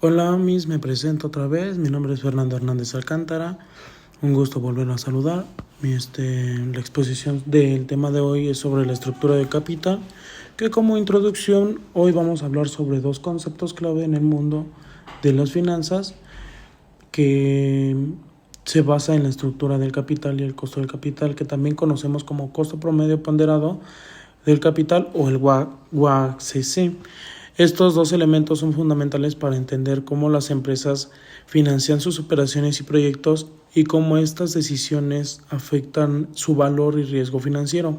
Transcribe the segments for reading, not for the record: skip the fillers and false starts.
Hola, me presento otra vez. Mi nombre es Fernando Hernández Alcántara. Un gusto volver a saludar. La exposición del tema de hoy es sobre la estructura de capital, que como introducción hoy vamos a hablar sobre dos conceptos clave en el mundo de las finanzas, que se basa en la estructura del capital y el costo del capital, que también conocemos como costo promedio ponderado del capital o el WACC. Estos dos elementos son fundamentales para entender cómo las empresas financian sus operaciones y proyectos y cómo estas decisiones afectan su valor y riesgo financiero.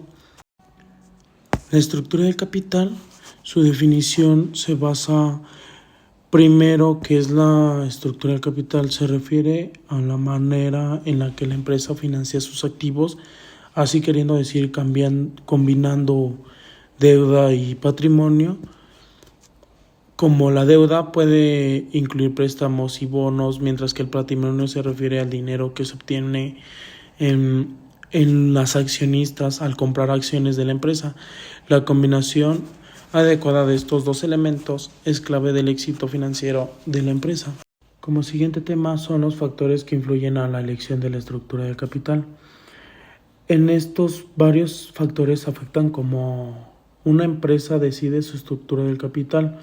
La estructura del capital, su definición se basa primero, que es la estructura del capital, se refiere a la manera en la que la empresa financia sus activos, así queriendo decir combinando deuda y patrimonio. Como la deuda puede incluir préstamos y bonos, mientras que el patrimonio se refiere al dinero que se obtiene en las accionistas al comprar acciones de la empresa. La combinación adecuada de estos dos elementos es clave del éxito financiero de la empresa. Como siguiente tema son los factores que influyen a la elección de la estructura de capital. En estos varios factores afectan cómo una empresa decide su estructura del capital.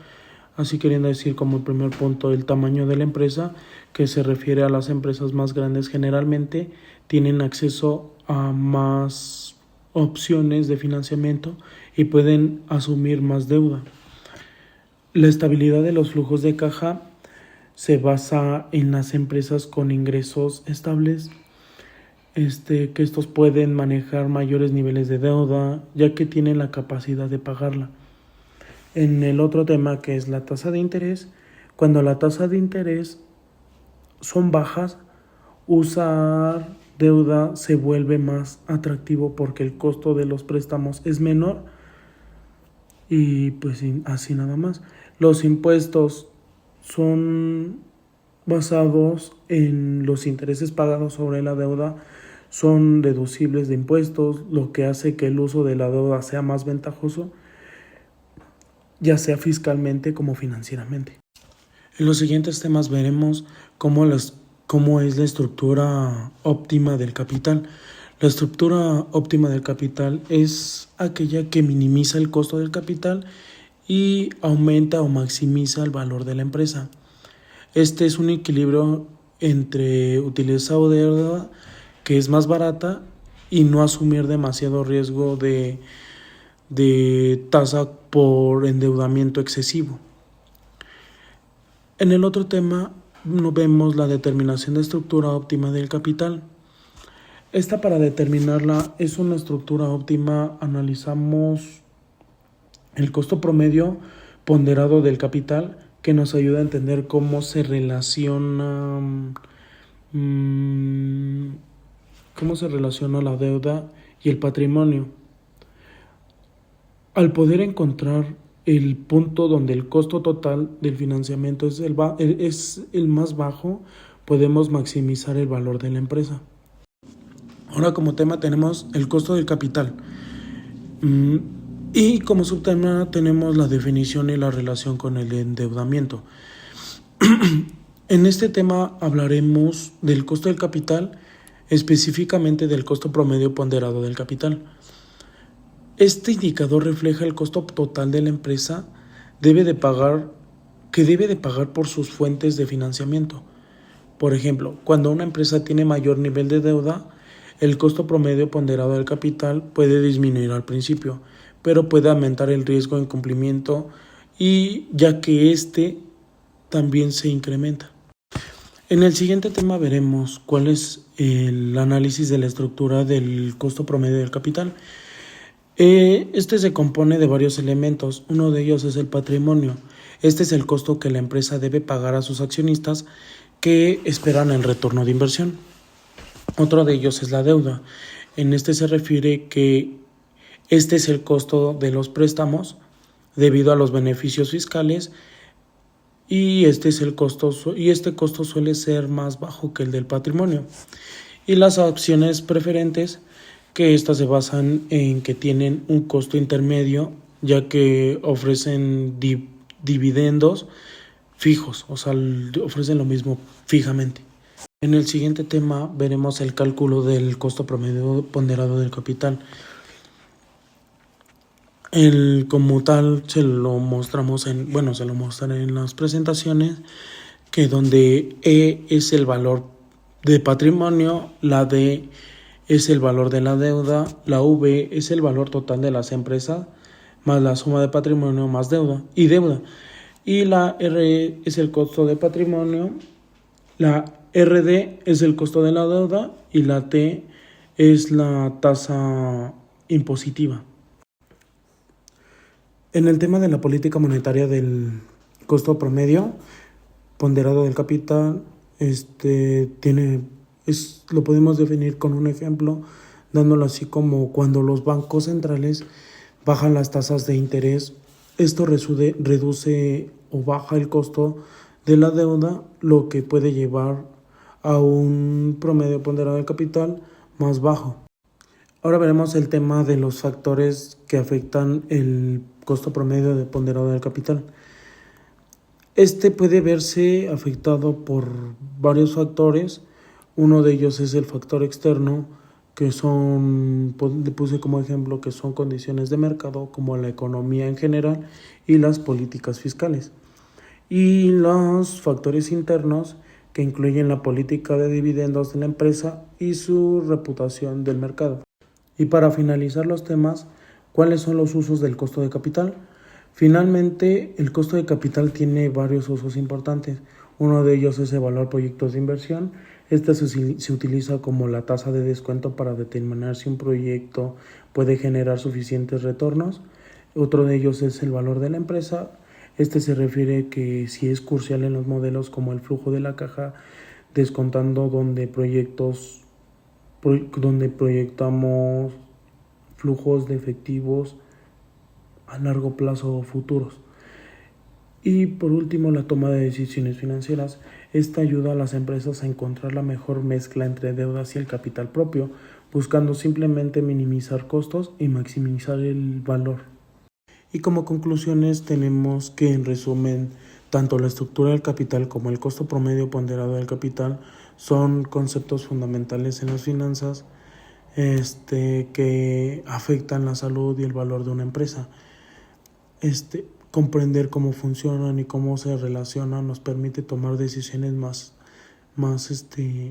Así queriendo decir como el primer punto el tamaño de la empresa, que se refiere a las empresas más grandes generalmente tienen acceso a más opciones de financiamiento y pueden asumir más deuda. La estabilidad de los flujos de caja se basa en las empresas con ingresos estables, que estos pueden manejar mayores niveles de deuda ya que tienen la capacidad de pagarla. En el otro tema, que es la tasa de interés, cuando la tasa de interés son bajas, usar deuda se vuelve más atractivo porque el costo de los préstamos es menor y pues así nada más. Los impuestos son basados en los intereses pagados sobre la deuda, son deducibles de impuestos, lo que hace que el uso de la deuda sea más ventajoso, ya sea fiscalmente como financieramente. En los siguientes temas veremos cómo es la estructura óptima del capital. La estructura óptima del capital es aquella que minimiza el costo del capital y aumenta o maximiza el valor de la empresa. Este es un equilibrio entre utilizar deuda que es más barata y no asumir demasiado riesgo de tasa por endeudamiento excesivo. En el otro tema vemos la determinación de estructura óptima del capital. Esta, para determinarla, es una estructura óptima. Analizamos el costo promedio ponderado del capital, que nos ayuda a entender cómo se relaciona la deuda y el patrimonio. Al poder encontrar el punto donde el costo total del financiamiento es el más bajo, podemos maximizar el valor de la empresa. Ahora como tema tenemos el costo del capital. Y como subtema tenemos la definición y la relación con el endeudamiento. En este tema hablaremos del costo del capital, específicamente del costo promedio ponderado del capital. Este indicador refleja el costo total de la empresa que debe de pagar por sus fuentes de financiamiento. Por ejemplo, cuando una empresa tiene mayor nivel de deuda, el costo promedio ponderado del capital puede disminuir al principio, pero puede aumentar el riesgo de incumplimiento y ya que este también se incrementa. En el siguiente tema veremos cuál es el análisis de la estructura del costo promedio del capital. Este se compone de varios elementos. Uno de ellos es el patrimonio. Este es el costo que la empresa debe pagar a sus accionistas que esperan el retorno de inversión. Otro de ellos es la deuda. En este se refiere que este es el costo de los préstamos debido a los beneficios fiscales y este costo suele ser más bajo que el del patrimonio. Y las acciones preferentes, que estas se basan en que tienen un costo intermedio, ya que ofrecen dividendos fijos, o sea, ofrecen lo mismo fijamente. En el siguiente tema veremos el cálculo del costo promedio ponderado del capital. Como tal se lo mostramos se lo mostraré en las presentaciones, que donde E es el valor de patrimonio, la D es el valor de la deuda, la V es el valor total de las empresas, más la suma de patrimonio más deuda, y la R es el costo de patrimonio, la RD es el costo de la deuda y la T es la tasa impositiva. En el tema de la política monetaria del costo promedio ponderado del capital, lo podemos definir con un ejemplo, dándolo así como cuando los bancos centrales bajan las tasas de interés, esto reduce o baja el costo de la deuda, lo que puede llevar a un promedio ponderado del capital más bajo. Ahora veremos el tema de los factores que afectan el costo promedio de ponderado del capital. Este puede verse afectado por varios factores. Uno de ellos es el factor externo, que puse como ejemplo, que son condiciones de mercado como la economía en general y las políticas fiscales. Y los factores internos, que incluyen la política de dividendos de la empresa y su reputación del mercado. Y para finalizar los temas, ¿cuáles son los usos del costo de capital? Finalmente, el costo de capital tiene varios usos importantes. Uno de ellos es evaluar proyectos de inversión. Este se utiliza como la tasa de descuento para determinar si un proyecto puede generar suficientes retornos. Otro de ellos es el valor de la empresa. Este se refiere que si es crucial en los modelos como el flujo de la caja, descontando donde proyectamos flujos de efectivos a largo plazo futuros. Y por último, la toma de decisiones financieras. Esta ayuda a las empresas a encontrar la mejor mezcla entre deudas y el capital propio, buscando simplemente minimizar costos y maximizar el valor. Y como conclusiones tenemos que, en resumen, tanto la estructura del capital como el costo promedio ponderado del capital son conceptos fundamentales en las finanzas, que afectan la salud y el valor de una empresa. Comprender cómo funcionan y cómo se relacionan nos permite tomar decisiones más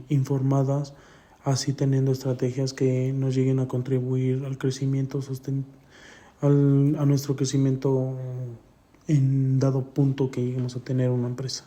informadas, así teniendo estrategias que nos lleguen a contribuir al crecimiento a nuestro crecimiento en dado punto que lleguemos a tener una empresa.